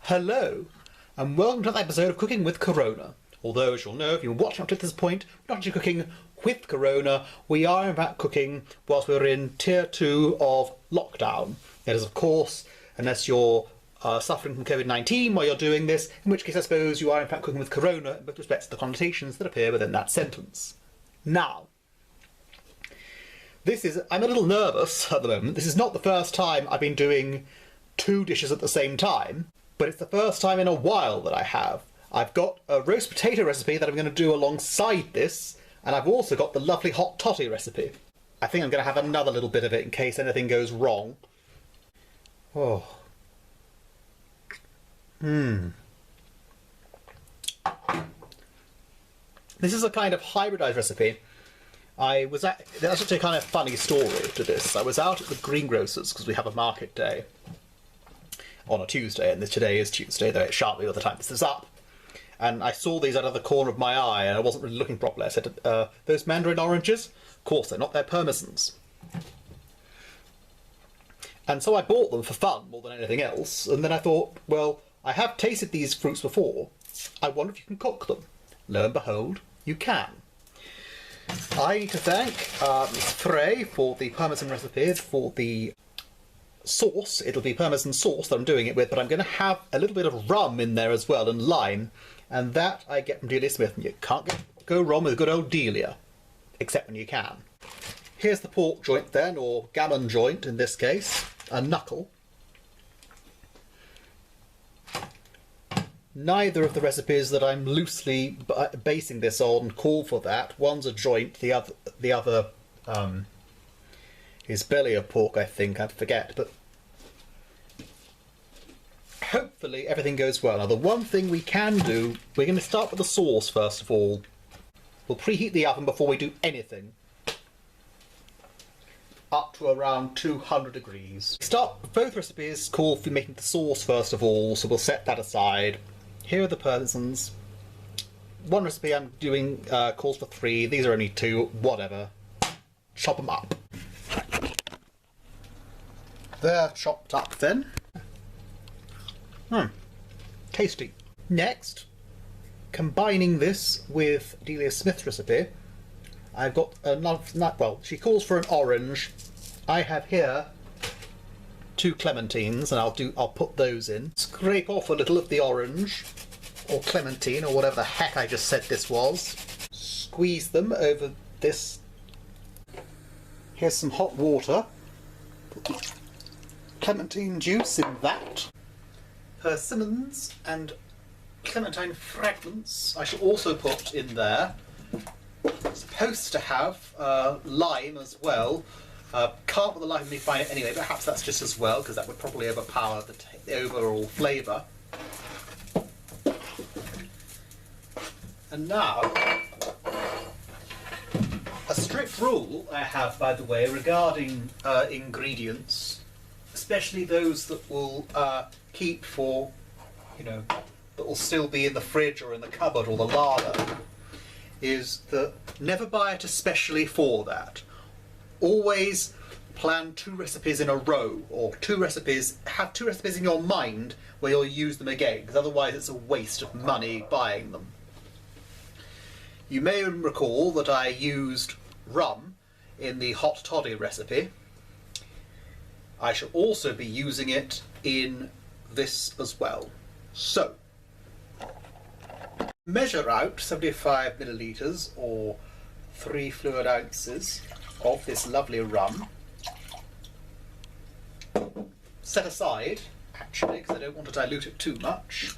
Hello, and welcome to another episode of Cooking with Corona. Although, as you'll know, if you've been watching up to this point, we're not actually cooking with Corona, we are in fact cooking whilst we're in Tier 2 of lockdown. That is, of course, unless you're suffering from COVID-19 while you're doing this, in which case I suppose you are in fact cooking with Corona in both respects to the connotations that appear within that sentence. Now, I'm a little nervous at the moment. This is not the first time I've been doing two dishes at the same time, but it's the first time in a while that I have. I've got a roast potato recipe that I'm going to do alongside this, and I've also got the lovely hot toddy recipe. I think I'm going to have another little bit of it in case anything goes wrong. Oh. This is a kind of hybridised recipe. There's actually a kind of funny story to this. I was out at the greengrocers because we have a market day on a Tuesday, and today is Tuesday, though it's sharply by the time this is up. And I saw these out of the corner of my eye, and I wasn't really looking properly. I said, those mandarin oranges? Of course, they're not, they're Persimmons. And so I bought them for fun more than anything else, and then I thought, well, I have tasted these fruits before. I wonder if you can cook them. Lo and behold, you can. I need to thank Miss Frey for the Persimmon recipe, for the sauce. It'll be Persimmon sauce that I'm doing it with, but I'm going to have a little bit of rum in there as well, and lime, and that I get from Delia Smith, and you can't go wrong with good old Delia, except when you can. Here's the pork joint then, or gammon joint in this case, a knuckle. Neither of the recipes that I'm loosely basing this on call for that. One's a joint, the other is belly of pork, I think, I forget, but hopefully everything goes well. Now, the one thing we can do, we're going to start with the sauce first of all. We'll preheat the oven before we do anything, up to around 200 degrees. Both recipes call for making the sauce first of all, so we'll set that aside. Here are the Persimmons. One recipe I'm doing calls for 3, these are only 2, whatever. Chop them up. They're chopped up then. Tasty. Next, combining this with Delia Smith's recipe, I've got well, she calls for an orange. I have here 2 clementines, and I'll put those in. Scrape off a little of the orange, or clementine, or whatever the heck I just said this was. Squeeze them over this. Here's some hot water. Put the clementine juice in that. Persimmons and clementine fragments I shall also put in there. It's supposed to have lime as well. Can't put the lime in me find it anyway, but perhaps that's just as well, because that would probably overpower the overall flavour. And now, a strict rule I have, by the way, regarding ingredients, especially those that will keep for, that will still be in the fridge or in the cupboard or the larder, is that never buy it especially for that. Always plan 2 recipes in a row, or have 2 recipes in your mind where you'll use them again, because otherwise it's a waste of money buying them. You may recall that I used rum in the hot toddy recipe. I shall also be using it in this as well. So, measure out 75 millilitres or 3 fluid ounces of this lovely rum. Set aside, actually, because I don't want to dilute it too much.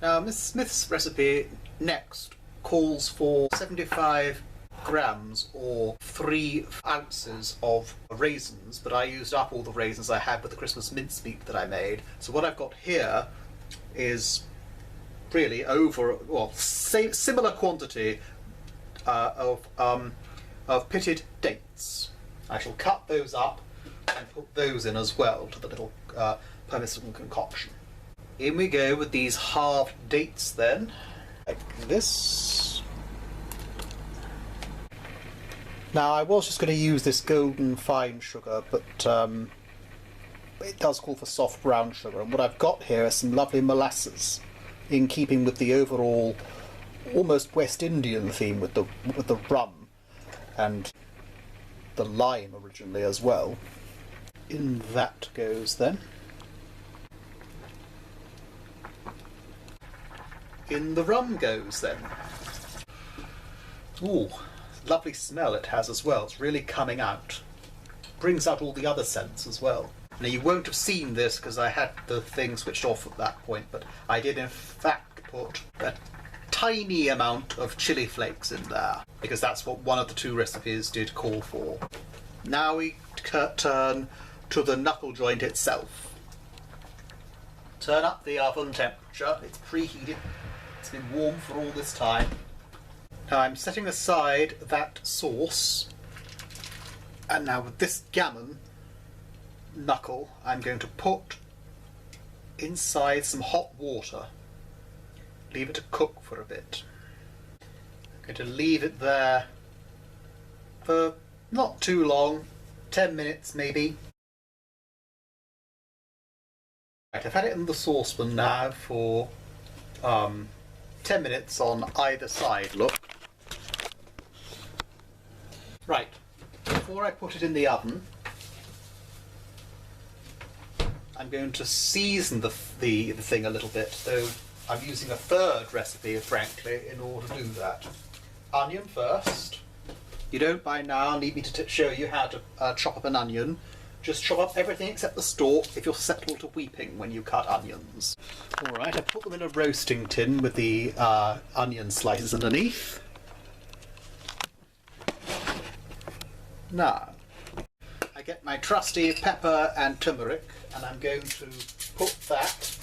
Now, Miss Smith's recipe next calls for 75 grams or 3 ounces of raisins, but I used up all the raisins I had with the Christmas mincemeat that I made. So what I've got here is really similar quantity of pitted dates. I shall cut those up and put those in as well to the little Persimmon concoction. In we go with these halved dates then, like this. Now, I was just going to use this golden fine sugar, but it does call for soft brown sugar, and what I've got here is some lovely molasses, in keeping with the overall almost West Indian theme with the rum and the lime originally as well. In that goes then. In the rum goes then. Ooh, lovely smell it has as well. It's really coming out. Brings out all the other scents as well. Now you won't have seen this because I had the thing switched off at that point, but I did in fact put a tiny amount of chili flakes in there, because that's what one of the two recipes did call for. Now we turn to the knuckle joint itself. Turn up the oven temperature. It's preheated. It's been warm for all this time. Now I'm setting aside that sauce, and now with this gammon knuckle I'm going to put inside some hot water. Leave it to cook for a bit. I'm going to leave it there for not too long, 10 minutes maybe. Right, I've had it in the saucepan now for 10 minutes on either side, look. Right, before I put it in the oven, I'm going to season the thing a little bit, though I'm using a third recipe, frankly, in order to do that. Onion first. You don't by now need me to show you how to chop up an onion. Just chop up everything except the stalk if you're susceptible to weeping when you cut onions. Alright, I put them in a roasting tin with the onion slices underneath. Now, I get my trusty pepper and turmeric, and I'm going to put that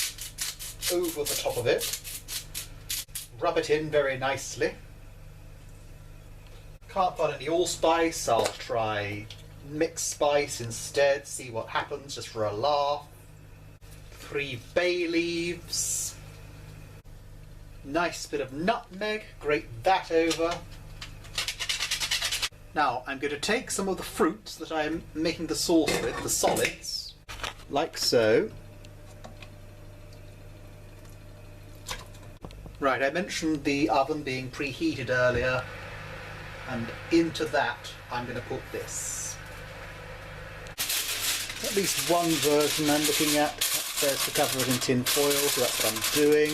over the top of it. Rub it in very nicely. Can't find any allspice, I'll try mixed spice instead, see what happens just for a laugh. 3 bay leaves. Nice bit of nutmeg, grate that over. Now I'm going to take some of the fruits that I'm making the sauce with, the solids, like so. Right, I mentioned the oven being preheated earlier, and into that I'm going to put this. At least one version I'm looking at. That says to cover it in tin foil, so that's what I'm doing.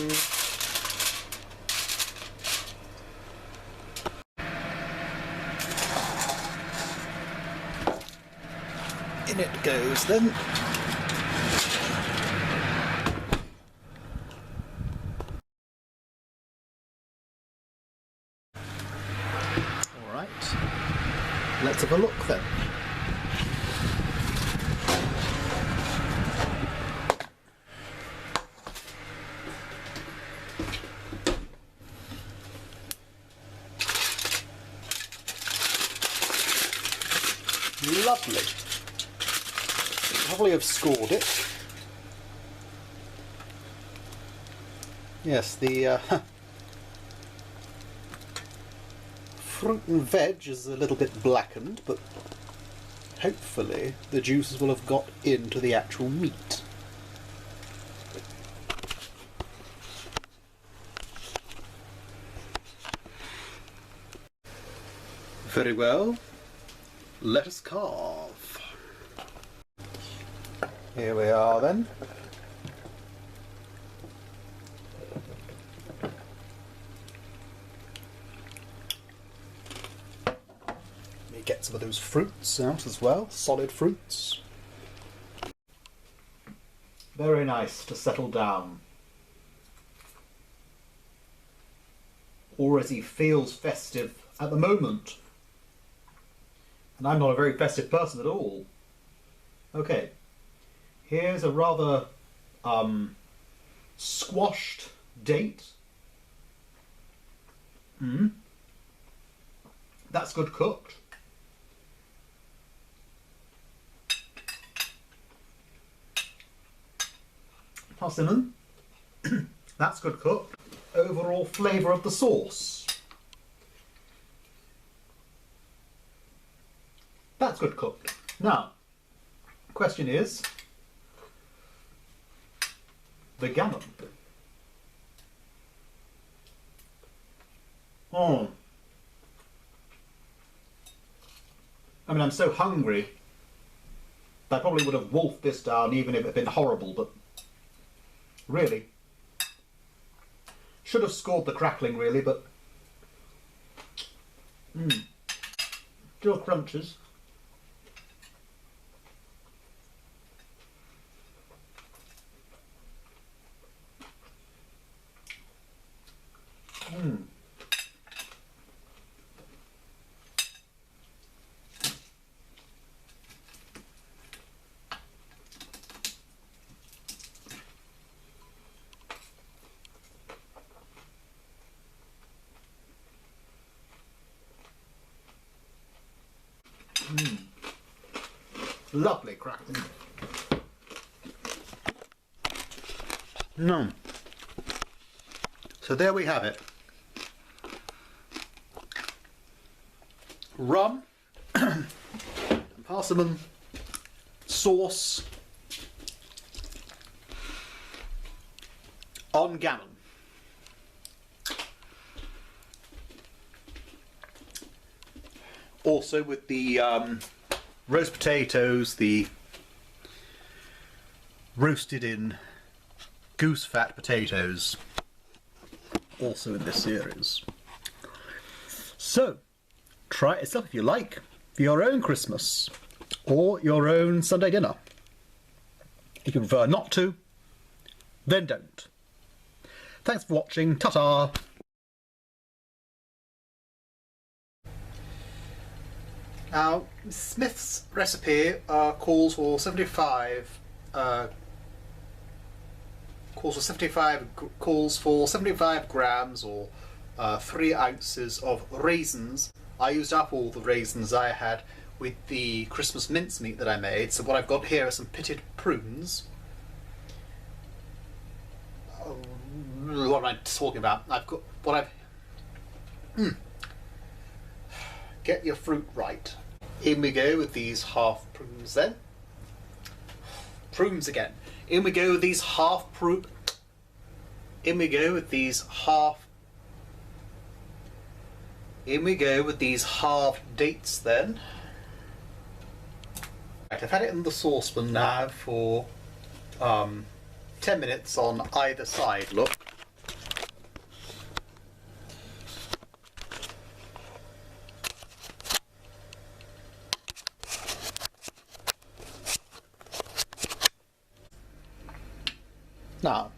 In it goes then. Alright, let's have a look then. Lovely. Probably have scored it. Yes, the fruit and veg is a little bit blackened, but hopefully the juices will have got into the actual meat. Very well. Let us carve. Here we are then. Let me get some of those fruits out as well, solid fruits. Very nice to settle down. Already feels festive at the moment. And I'm not a very festive person at all. Okay, here's a rather squashed date. That's good cooked. Persimmon. That's good cooked. Overall flavour of the sauce. That's good cooked. Now, question is, the gammon. Oh. I mean, I'm so hungry. I probably would have wolfed this down even if it had been horrible, but really. Should have scored the crackling really, but still crunches. Lovely crackling. No. So there we have it. Rum and persimmon sauce on gammon. Also with the roast potatoes, the roasted in goose fat potatoes, also in this series. So, try it yourself if you like, for your own Christmas or your own Sunday dinner. If you prefer not to, then don't. Thanks for watching, ta-ta! Now, Smith's recipe calls for 75 grams or 3 ounces of raisins. I used up all the raisins I had with the Christmas mincemeat that I made. So what I've got here are some pitted prunes. What am I talking about? I've got what I've. Get your fruit right. In we go with these half prunes then. Prunes again. In we go with these half prune. In we go with these half. In we go with these half dates then. Right, I've had it in the saucepan now for 10 minutes on either side. Look. Now,